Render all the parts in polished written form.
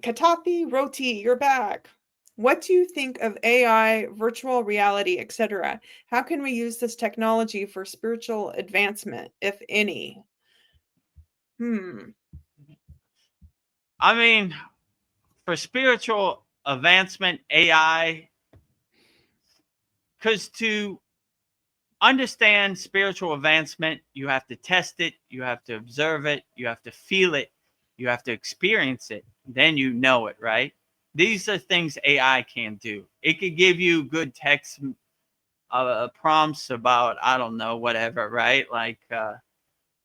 Katati Roti, you're back. What do you think of AI, virtual reality, etc.? How can we use this technology for spiritual advancement, if any? Hmm. I mean, for spiritual advancement, AI, because to understand spiritual advancement, you have to test it, you have to observe it, you have to feel it, you have to experience it. Then you know it, right? These are things AI can't do. It could give you good text prompts about, I don't know, whatever, right? Like,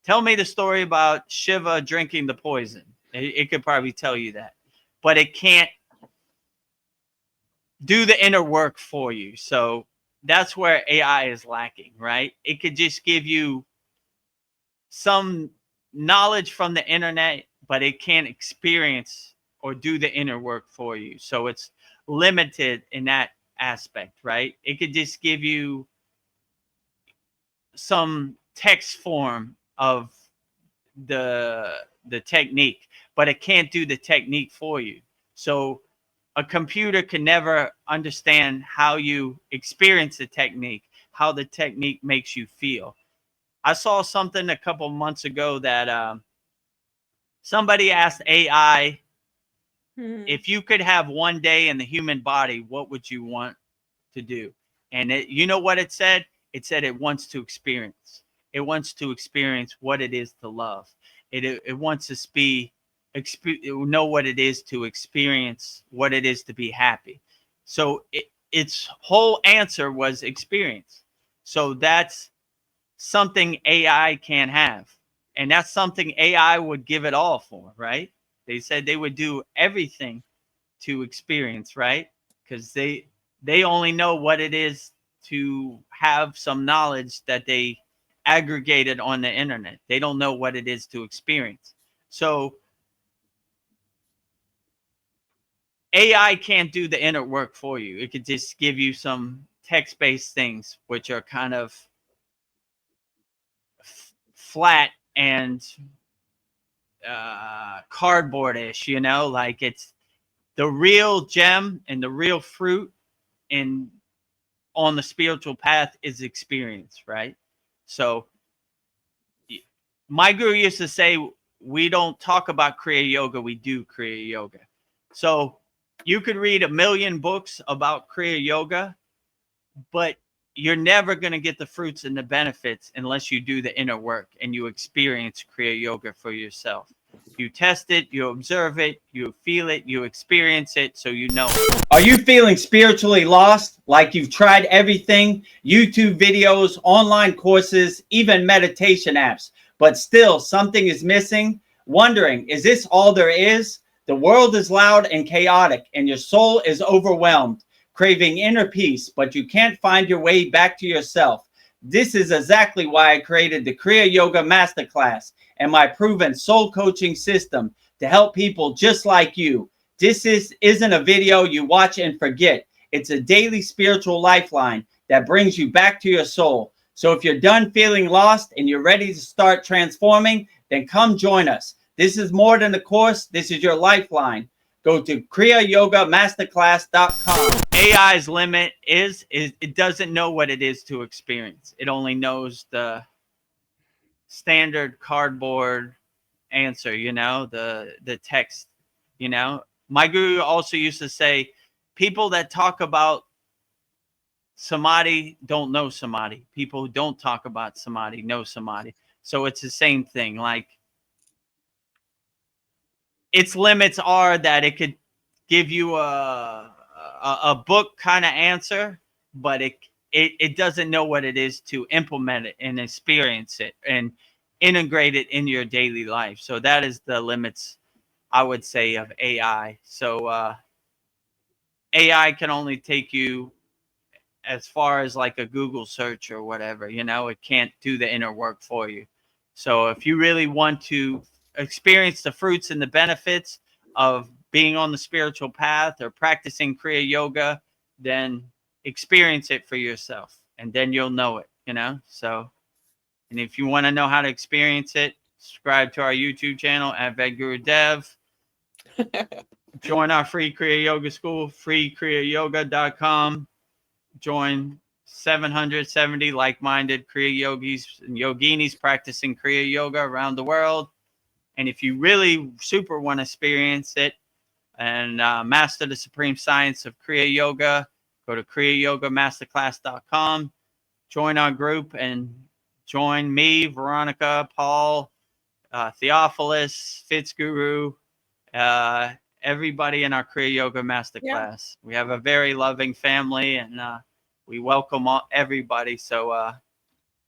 tell me the story about Shiva drinking the poison. It could probably tell you that, but it can't do the inner work for you. So that's where AI is lacking, right? It could just give you some knowledge from the internet, but it can't experience or do the inner work for you. So it's limited in that aspect, right? It could just give you some text form of the the technique, but it can't do the technique for you. So a computer can never understand how you experience the technique, how the technique makes you feel. I saw something a couple months ago that somebody asked AI, Hmm. if you could have one day in the human body, what would you want to do? And you know what it said? It said it wants to experience. It wants to experience what it is to love. It wants to know what it is to experience, what it is to be happy. So its whole answer was experience. So that's something AI can't have. And that's something AI would give it all for, right? They said they would do everything to experience, right? Because they only know what it is to have some knowledge that they aggregated on the internet. They don't know what it is to experience. So AI can't do the inner work for you. It could just give you some text-based things, which are kind of flat and cardboardish, you know, like it's the real gem and the real fruit in on the spiritual path is experience, right? So my guru used to say, we don't talk about Kriya Yoga, we do Kriya Yoga. So you could read a million books about Kriya Yoga, but you're never going to get the fruits and the benefits unless you do the inner work and you experience Kriya Yoga for yourself. You test it, you observe it, you feel it, you experience it, so you know it. Are you feeling spiritually lost? Like you've tried everything, YouTube videos, online courses, even meditation apps, but still something is missing? Wondering, is this all there is? The world is loud and chaotic, and your soul is overwhelmed, craving inner peace, but you can't find your way back to yourself. This is exactly why I created the Kriya Yoga Masterclass and my proven soul coaching system to help people just like you. Isn't a video you watch and forget. It's a daily spiritual lifeline that brings you back to your soul. So if you're done feeling lost and you're ready to start transforming, then come join us. This is more than a course. This is your lifeline. Go to kriyayogamasterclass.com. AI's limit is it doesn't know what it is to experience. It only knows the standard cardboard answer, you know, the text, you know. My guru also used to say, people that talk about samadhi don't know samadhi. People who don't talk about samadhi know samadhi. So it's the same thing. Like, its limits are that it could give you a book kind of answer, but it doesn't know what it is to implement it and experience it and integrate it in your daily life. So that is the limits, I would say, of AI. So AI can only take you as far as like a Google search or whatever, you know. It can't do the inner work for you. So if you really want to experience the fruits and the benefits of being on the spiritual path or practicing Kriya Yoga, then experience it for yourself and then you'll know it, you know. So, and if you want to know how to experience it, subscribe to our YouTube channel at Vedguru Dev. Join our free Kriya Yoga school, freekriyayogamasterclass.com. Join 770 like-minded Kriya yogis and yoginis practicing Kriya Yoga around the world. And if you really super want to experience it and master the supreme science of Kriya Yoga, go to kriyayogamasterclass.com. Join our group and join me, Veronica, Paul, Theophilus, Fitzguru, uh, everybody in our Kriya Yoga Yeah. Masterclass. We have a very loving family, and we welcome everybody. So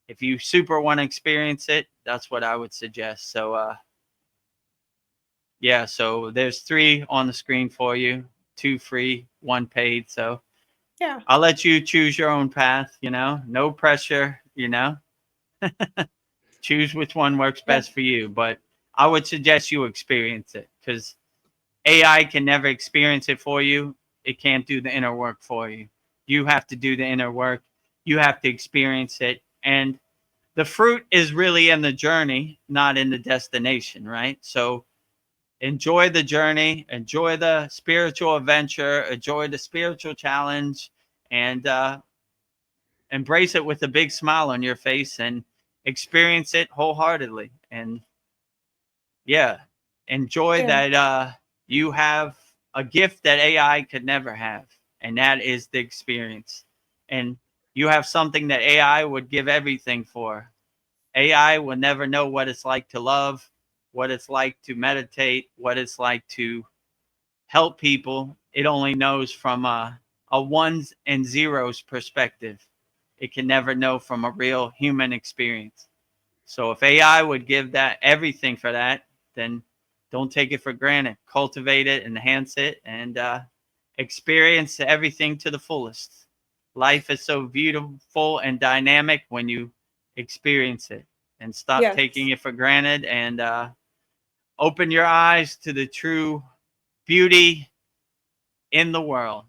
if you super want to experience it, that's what I would suggest. So yeah, so there's 3 on the screen for you, 2 free, 1 paid. So Yeah. I'll let you choose your own path, no pressure, choose which one works Yeah. best for you. But I would suggest you experience it, because AI can never experience it for you. It can't do the inner work for you. You have to do the inner work. You have to experience it. And the fruit is really in the journey, not in the destination, right? So enjoy the journey, enjoy the spiritual adventure, enjoy the spiritual challenge, and embrace it with a big smile on your face and experience it wholeheartedly. And yeah, enjoy Yeah. that you have a gift that AI could never have, and that is the experience. And you have something that AI would give everything for. AI will never know what it's like to love, what it's like to meditate, what it's like to help people. It only knows from a ones and zeros perspective. It can never know from a real human experience. So if AI would give that everything for that, then don't take it for granted. Cultivate it, enhance it, and experience everything to the fullest. Life is so beautiful and dynamic when you experience it, and stop Yes. taking it for granted, and open your eyes to the true beauty in the world.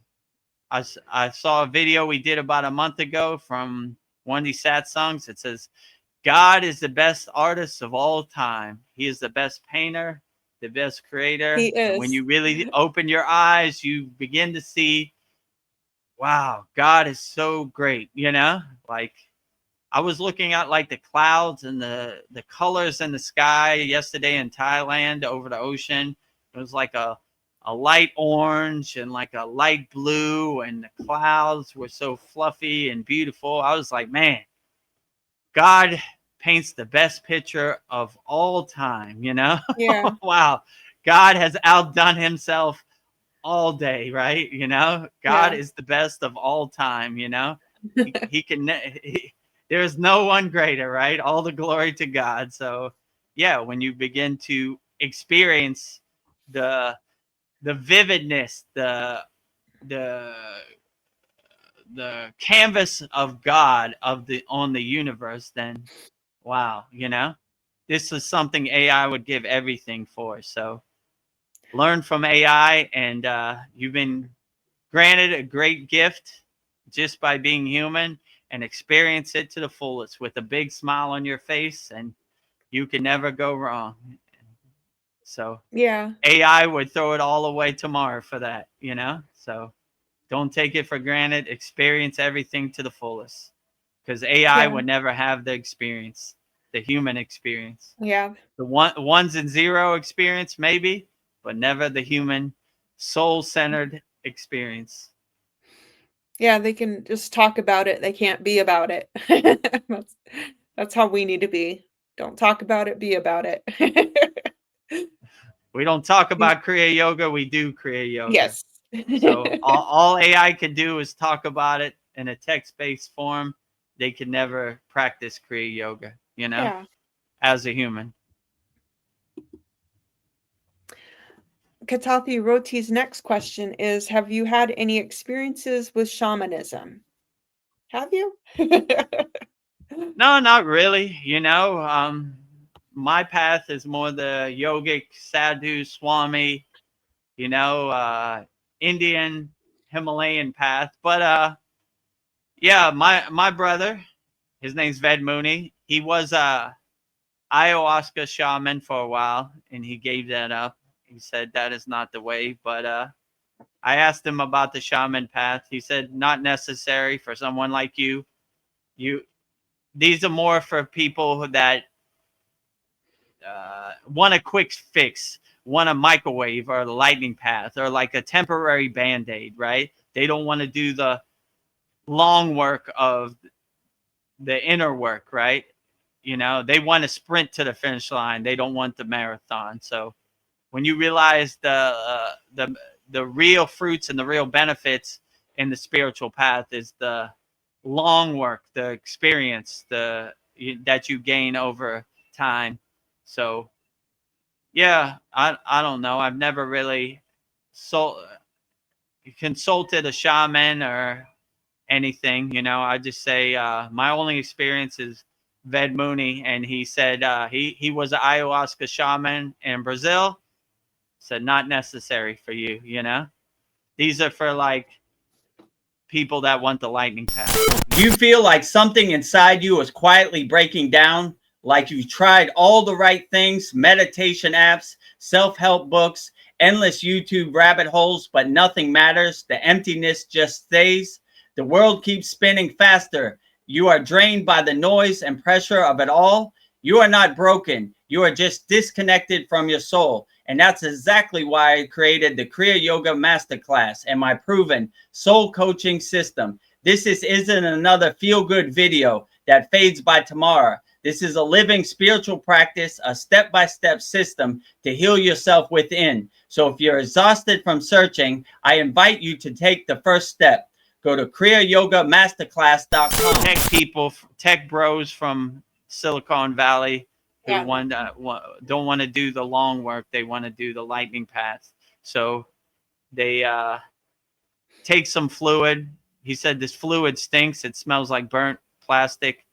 I saw a video we did about a month ago from one of these sad songs. It says, God is the best artist of all time. He is the best painter, the best He creator. And when is. you really open your eyes, you begin to see, wow, God is so great, Like, I was looking at like the clouds and the colors in the sky yesterday in Thailand over the ocean. It was like a light orange and like a light blue, and the clouds were so fluffy and beautiful. I was like, man, God paints the best picture of all time. Yeah. Wow. God has outdone himself all day, right? God Yeah. is the best of all time. He can, there's no one greater, right? All the glory to God. So, yeah, when you begin to experience the vividness, the the canvas of God on the universe, then wow, this is something AI would give everything for. So learn from AI, and you've been granted a great gift just by being human, and experience it to the fullest with a big smile on your face, and you can never go wrong. So Yeah. AI would throw it all away tomorrow for that. So don't take it for granted. Experience everything to the fullest, because AI Yeah. would never have the experience, the human experience. Yeah. The ones and zero experience, maybe, but never the human soul-centered experience. Yeah, they can just talk about it, they can't be about it. That's that's how we need to be. Don't talk about it, be about it. We don't talk These about Kriya Yoga, we do Kriya Yoga. Yes. So all AI can do is talk about it in a text-based form. They can never practice Kriya Yoga, Yeah. as a human. Katapi Roti's next question is, have you had any experiences with shamanism? Have you? No, not really. My path is more the yogic sadhu swami, you know, uh, Indian Himalayan path. But yeah, my brother, his name's Ved Mooney. He was a ayahuasca shaman for a while, and he gave that up. He said that is not the way. But I asked him about the shaman path. He said not necessary for someone like you. You These are more for people that want a quick fix, want a microwave or the lightning path or like a temporary band-aid, right? They don't want to do the long work of the inner work, right? You know, they want to sprint to the finish line. They don't want the marathon. So when you realize the real fruits and the real benefits in the spiritual path is the long work, the experience, that you gain over time. So yeah, I don't know. I've never really consulted a shaman or anything. You know, I just say my only experience is Ved Mooney, and he said he was an ayahuasca shaman in Brazil. Said not necessary for you. You know, these are for like people that want the lightning path. Do you feel like something inside you is quietly breaking down? Like you've tried all the right things, meditation apps, self-help books, endless YouTube rabbit holes, but nothing matters. The emptiness just stays. The world keeps spinning faster. You are drained by the noise and pressure of it all. You are not broken. You are just disconnected from your soul. And that's exactly why I created the Kriya Yoga Masterclass and my proven soul coaching system. This isn't another feel-good video that fades by tomorrow. This is a living spiritual practice, a step-by-step system to heal yourself within. So if you're exhausted from searching, I invite you to take the first step. Go to kriyayogamasterclass.com. Tech bros from Silicon Valley who Yeah. don't want to do the long work. They want to do the lightning path. So they take some fluid. He said this fluid stinks. It smells like burnt plastic,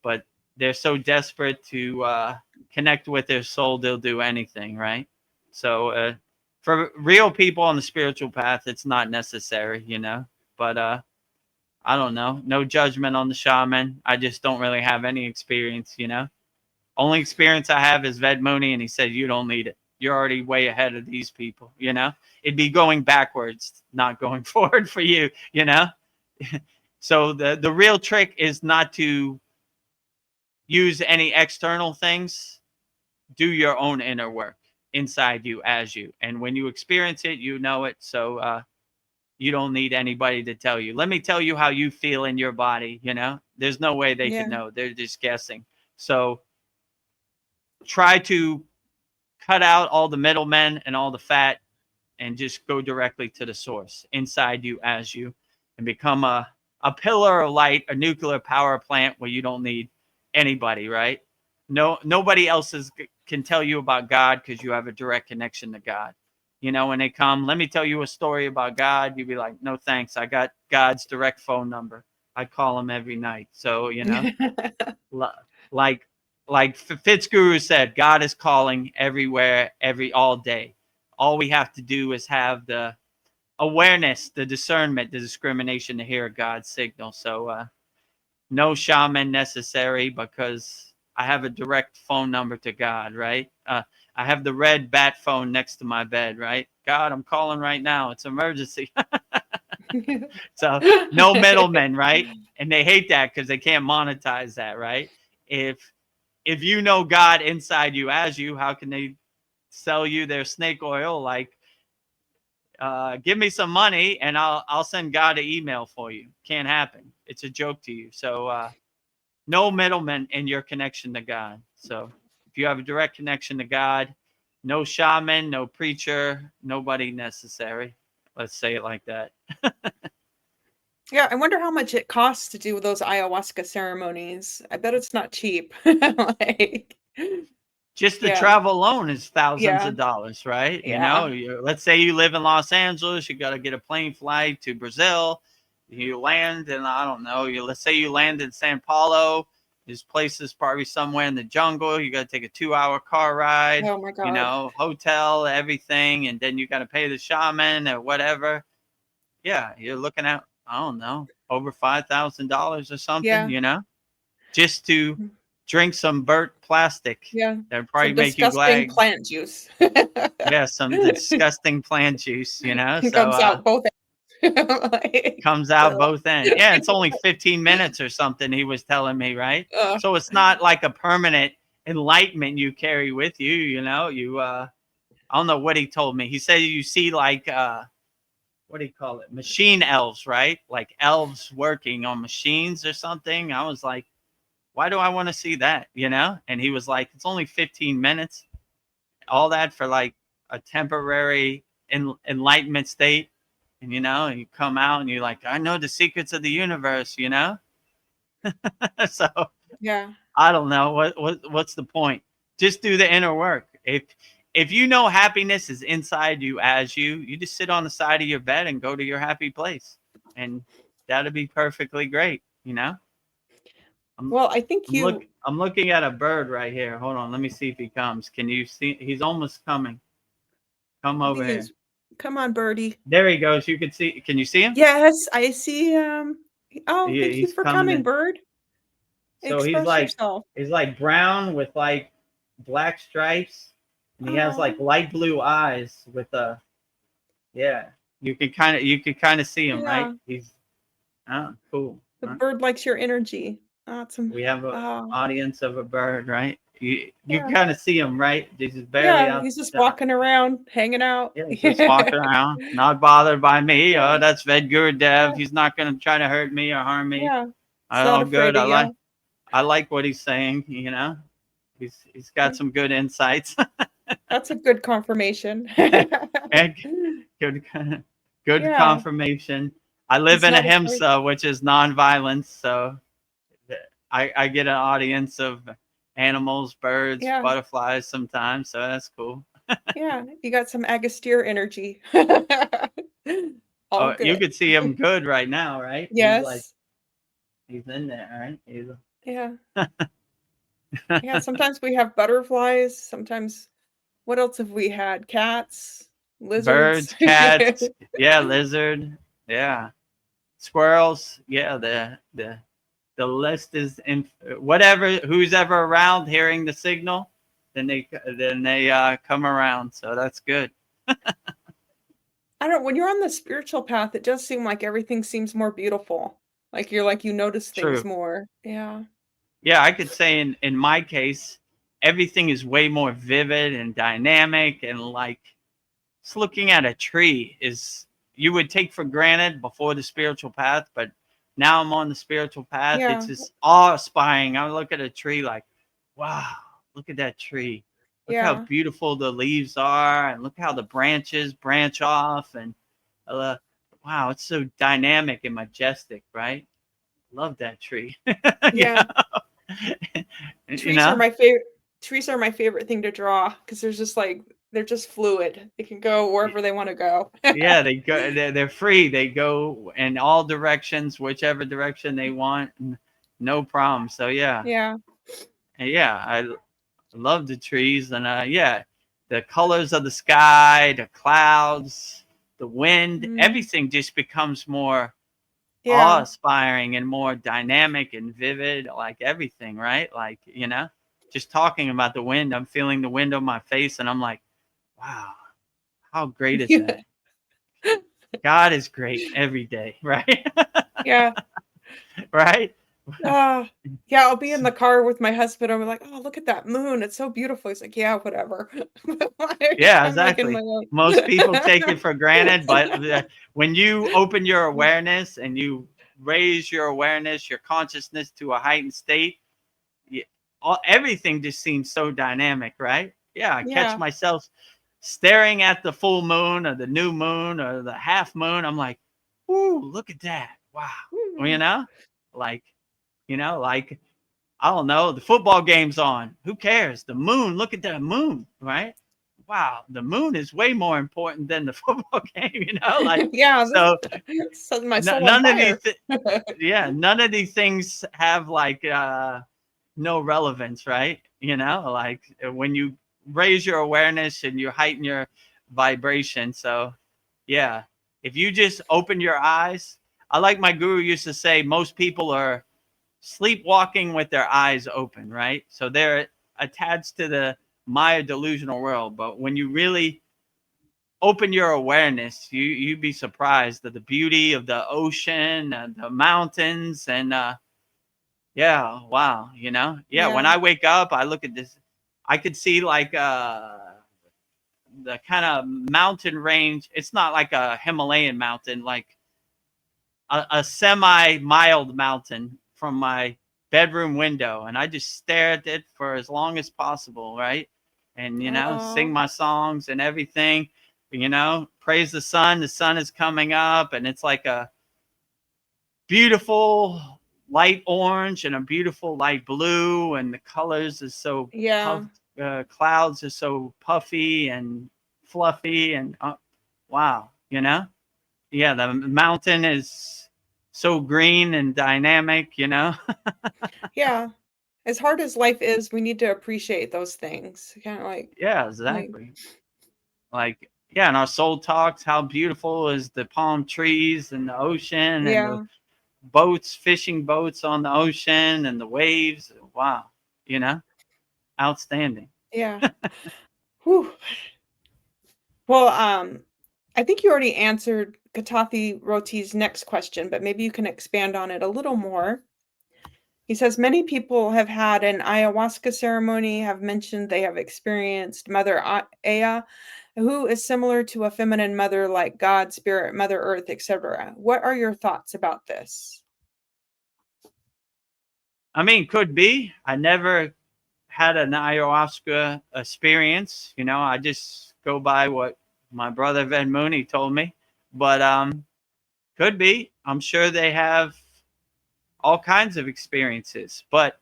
but they're so desperate to connect with their soul, they'll do anything, right? So for real people on the spiritual path, it's not necessary, you know. But I don't know. No judgment on the shaman. I just don't really have any experience, you know. Only experience I have is Ved Mooney, and he said, you don't need it. You're already way ahead of these people, you know. It'd be going backwards, not going forward for you, you know. So the real trick is not to use any external things. Do your own inner work inside you as you. And when you experience it, you know it. So you don't need anybody to tell you. Let me tell you how you feel in your body, you know. There's no way they can know. They're just guessing. So try to cut out all the middlemen and all the fat and just go directly to the source inside you as you, and become a pillar of light, a nuclear power plant where you don't need anybody, right? Nobody else can tell you about God because you have a direct connection to God. You know, when they come, let me tell you a story about God. You'd be like, no, thanks. I got God's direct phone number. I call him every night. So, you know, like Fitzguru said, God is calling everywhere, all day. All we have to do is have the awareness, the discernment, the discrimination to hear God's signal. So no shaman necessary because I have a direct phone number to God, right? I have the red bat phone next to my bed, right? God, I'm calling right now. It's emergency. So no middlemen, right? And they hate that because they can't monetize that, right? If you know God inside you as you, how can they sell you their snake oil? Like, give me some money and I'll send God an email for you. Can't happen. It's a joke to you. So no middleman in your connection to God. So if you have a direct connection to God, no shaman, no preacher, nobody necessary. Let's say it like that. Yeah, I wonder how much it costs to do those ayahuasca ceremonies. I bet it's not cheap. Like, just the yeah. travel alone is thousands Yeah. of dollars, right? You Yeah. know, let's say you live in Los Angeles, you got to get a plane flight to Brazil. You land in, I don't know, let's say you land in Sao Paulo. There's places probably somewhere in the jungle. You got to take a 2-hour car ride, Oh my God. you know, hotel, everything. And then you got to pay the shaman or whatever. Yeah, you're looking at, I don't know, over $5,000 or something, Yeah. you know, just to drink some burnt plastic. Yeah. That'd probably Some make you disgusting glad. plant juice. Yeah, some disgusting plant juice, you know. It So comes out both ends. Like, comes out ugh. both ends. Yeah, it's only 15 minutes or something, he was telling me, right? Ugh. So it's not like a permanent enlightenment you carry with you, you know. You I don't know what he told me. He said you see like what do you call it? Machine elves, right? Like elves working on machines or something. I was like, why do I want to see that, you know? And he was like, it's only 15 minutes. All that for like a temporary enlightenment state. And you know, and you come out and you're like, I know the secrets of the universe, you know. So Yeah. I don't know what's the point. Just do the inner work. If you know happiness is inside you, as you just sit on the side of your bed and go to your happy place, and that'll be perfectly great, you know. Well, I think I'm looking at a bird right here. Hold on, let me see if he comes. Can you see? He's almost coming. Come I over think here. he's, come on, birdie. There he goes. You can see. Can you see him? Yes, I see him. Oh, thank you He's for coming coming, in. bird. So Express yourself. he's like brown with like black stripes, and he has Oh, like light blue eyes with a yeah. You can kind of see him, yeah. right? He's cool. The Huh? bird likes your energy. Awesome. We have a Oh, audience of a bird, right? You yeah. kind of see him, right? He's just barely Yeah, out. he's just walking around, hanging out. Yeah, he's just walking around, not bothered by me. Yeah. Oh, that's Vedgur Yeah. Dev. He's not gonna try to hurt me or harm me. Yeah. He's I not all good. afraid of you. I like what he's saying. You know, he's got some good insights. That's a good confirmation. And good good Yeah. confirmation. I live He's in a not afraid. himsa, which is nonviolence, so I get an audience of animals, birds, Yeah. butterflies sometimes, so that's cool. Yeah. You got some Agastיר energy. All Oh, you good. could see him good right now, right? Yes. He's in there, right? Yeah. Yeah. Sometimes we have butterflies. Sometimes, what else have we had? Cats, lizards. Birds, cats, yeah, lizard, yeah, squirrels, yeah. The list is in whatever who's ever around hearing the signal, then they come around. So that's good. I don't, when you're on the spiritual path, it does seem like everything seems more beautiful. Like you notice things True. more. Yeah. Yeah, I could say in my case, everything is way more vivid and dynamic, and like just looking at a tree is you would take for granted before the spiritual path, but now I'm on the spiritual path. Yeah. It's just awe-inspiring. I look at a tree like, wow, look at that tree. Look how Yeah. beautiful the leaves are, and look how the branches branch off, and wow, it's so dynamic and majestic, right? Love that tree. Yeah. You Trees know? are my favorite. Trees are my favorite thing to draw because there's just like they're just fluid. They can go wherever they want to go. Yeah, they go. They're free. They go in all directions, whichever direction they want, no problem. So yeah, Yeah. I love the trees, and yeah, the colors of the sky, the clouds, the wind, Mhm. everything just becomes more Yeah. awe-inspiring and more dynamic and vivid. Like everything, right? Like you know, just talking about the wind, I'm feeling the wind on my face, and I'm like, wow, how great is that? God is great every day, right? Yeah. Right? Yeah, I'll be in the car with my husband. I'm like, "Oh, look at that moon. It's so beautiful." He's like, "Yeah, whatever." Yeah, I'm like in my exactly. own. Most people take it for granted, but when you open your awareness and you raise your awareness, your consciousness to a heightened state, everything just seems so dynamic, right? Yeah, I catch Yeah. myself staring at the full moon or the new moon or the half moon. I'm like, "Ooh, look at that. Wow." You know? Like, like I don't know, the football game's on. Who cares? The moon, look at that moon, right? Wow, the moon is way more important than the football game, like Yeah, so this set my soul on none of these fire. none of these things have like no relevance, right? Like when you raise your awareness and you heighten your vibration. So yeah, if you just open your eyes, I like my guru used to say, most people are sleepwalking with their eyes open, right? So they're attached to the Maya delusional world. But when you really open your awareness, you'd be surprised at the beauty of the ocean and the mountains. And yeah, wow, you know, yeah. When Yeah. I wake up, I look at this, I could see like the kind of mountain range. It's not like a Himalayan mountain, like a semi-mild mountain from my bedroom window, and I just stare at it for as long as possible, right? And you know, sing Oh, my songs and everything. You know, praise the sun. The sun is coming up, and it's like a beautiful light orange and a beautiful light blue, and the colors is so puff. yeah. Clouds are so puffy and fluffy, and wow, you know, yeah, the mountain is so green and dynamic, you know. Yeah. As hard as life is, we need to appreciate those things. Kind of Yeah, like, exactly. Like, yeah, and our soul talks how beautiful is the palm trees and the ocean and the yeah, boats, fishing boats on the ocean and the waves. Wow, you know, outstanding. yeah. Whew. Well, I think you already answered Katathi Roti's next question, but maybe you can expand on it a little more. He says many people have had an ayahuasca ceremony, have mentioned they have experienced Mother Aya, who is similar to a feminine mother like God, Spirit, Mother Earth, etc. What are your thoughts about this? I mean, could be. I never had an ayahuasca experience. You know, I just go by what my brother Van Mooney told me. But could be. I'm sure they have all kinds of experiences. But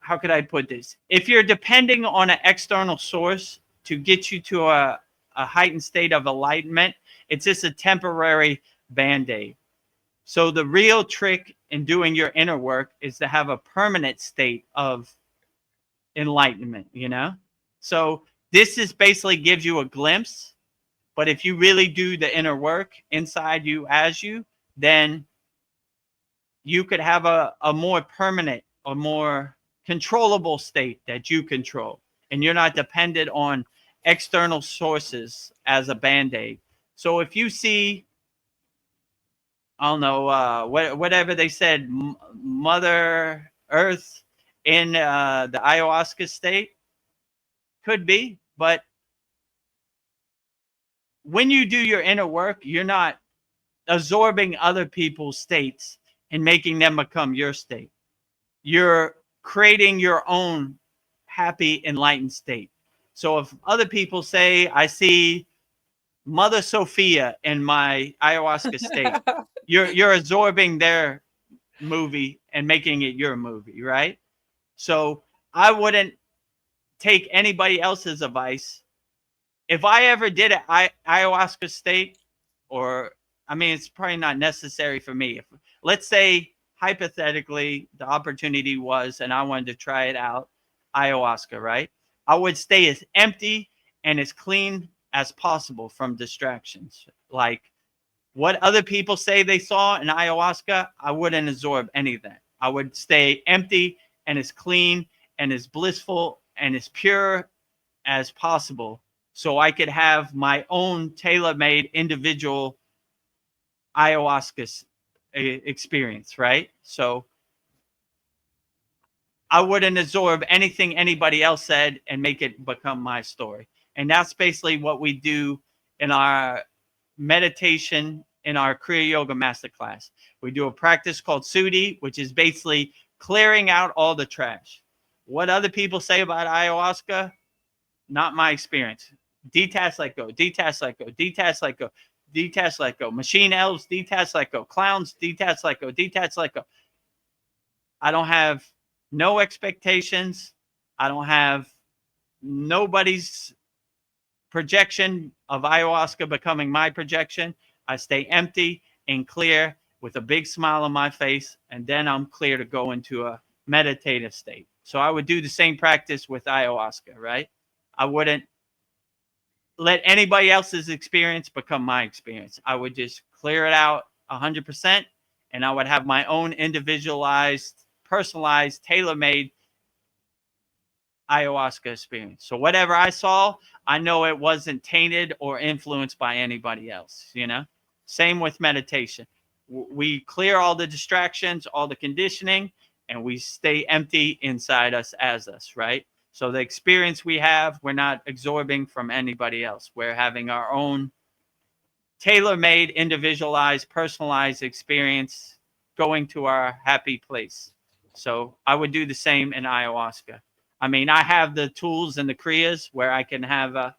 how could I put this? If you're depending on an external source to get you to a heightened state of enlightenment, it's just a temporary band-aid. So the real trick in doing your inner work is to have a permanent state of enlightenment, you know? So this is basically gives you a glimpse, but if you really do the inner work inside you as you, then you could have a more permanent, a more controllable state that you control. And you're not dependent on external sources as a band-aid. So if you see, I don't know, whatever they said, Mother Earth in the ayahuasca state, could be. But when you do your inner work, you're not absorbing other people's states and making them become your state. You're creating your own happy, enlightened state. So if other people say, I see Mother Sophia in my ayahuasca state, you're absorbing their movie and making it your movie, right? So I wouldn't take anybody else's advice. If I ever did an ayahuasca state, or I mean, it's probably not necessary for me. If, let's say, hypothetically, the opportunity was, and I wanted to try it out, ayahuasca, right? I would stay as empty and as clean as possible from distractions. Like what other people say they saw in ayahuasca, I wouldn't absorb any of that. I would stay empty and as clean and as blissful and as pure as possible so I could have my own tailor-made individual ayahuasca experience, right? So I wouldn't absorb anything anybody else said and make it become my story. And that's basically what we do in our meditation in our Kriya Yoga Masterclass. We do a practice called Sudi, which is basically clearing out all the trash. What other people say about ayahuasca, not my experience. Detach, let go, detach, let go, detach, let go, detach, let go. Machine elves, detach, let go. Clowns, detach, let go, detach, let go. I don't have no expectations. I don't have nobody's projection of ayahuasca becoming my projection. I stay empty and clear with a big smile on my face, and then I'm clear to go into a meditative state. So I would do the same practice with ayahuasca, right? I wouldn't let anybody else's experience become my experience. I would just clear it out 100%, and I would have my own individualized, personalized, tailor-made ayahuasca experience. So whatever I saw, I know it wasn't tainted or influenced by anybody else, you know? Same with meditation. We clear all the distractions, all the conditioning, and we stay empty inside us as us, right? So the experience we have, we're not absorbing from anybody else. We're having our own tailor-made, individualized, personalized experience going to our happy place. So I would do the same in ayahuasca. I mean, I have the tools and the kriyas where I can have a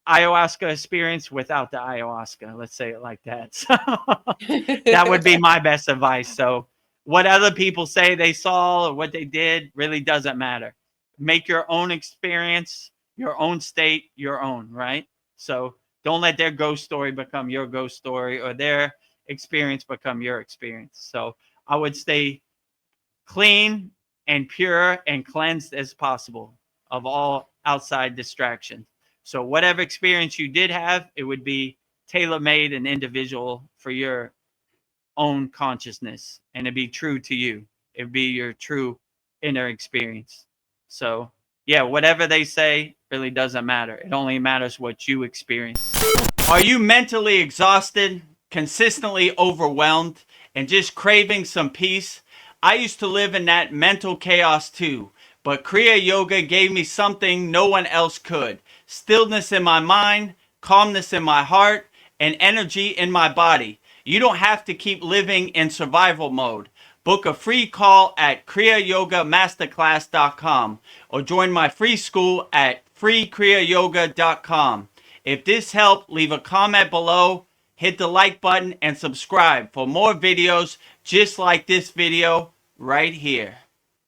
ayahuasca experience without the ayahuasca. Let's say it like that. So that would be my best advice. So what other people say they saw or what they did really doesn't matter. Make your own experience, your own state, your own, right? So don't let their ghost story become your ghost story or their experience become your experience. So I would stay clean and pure and cleansed as possible of all outside distractions. So whatever experience you did have, it would be tailor-made and individual for your own consciousness, and it'd be true to you. It'd be your true inner experience. So yeah, whatever they say really doesn't matter. It only matters what you experience. Are you mentally exhausted, consistently overwhelmed, and just craving some peace? I used to live in that mental chaos too, but Kriya Yoga gave me something no one else could. Stillness in my mind, calmness in my heart, and energy in my body. You don't have to keep living in survival mode. Book a free call at kriyayogamasterclass.com or join my free school at freekriyayoga.com. If this helped, leave a comment below, hit the like button, and subscribe for more videos just like this video right here.